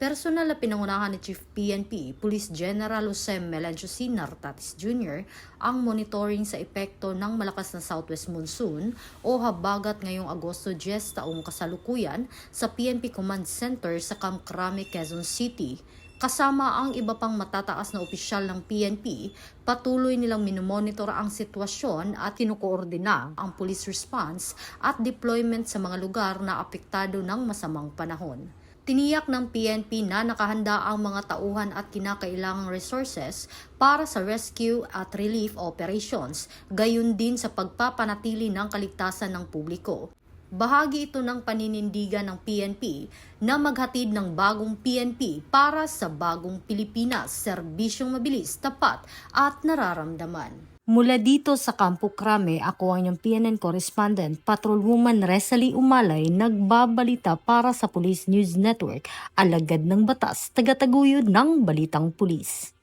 Personal na pinangunahan ni Chief PNP, Police General Jose Melencio C. Nartatis Jr. ang monitoring sa epekto ng malakas na southwest monsoon o habagat ngayong Agosto 10 taong kasalukuyan sa PNP Command Center sa Camp Crame, Quezon City. Kasama ang iba pang matataas na opisyal ng PNP, patuloy nilang minomonitor ang sitwasyon at kinukoordina ang police response at deployment sa mga lugar na apektado ng masamang panahon. Tiniyak ng PNP na nakahanda ang mga tauhan at kinakailangang resources para sa rescue at relief operations, gayon din sa pagpapanatili ng kaligtasan ng publiko. Bahagi ito ng paninindigan ng PNP na maghatid ng bagong PNP para sa bagong Pilipinas, serbisyong mabilis, tapat at nararamdaman. Mula dito sa Campo Crame, ako ang inyong PNN correspondent, Patrolwoman Resalie Umalay, nagbabalita para sa Police News Network, alagad ng batas, tagataguyod ng Balitang Pulis.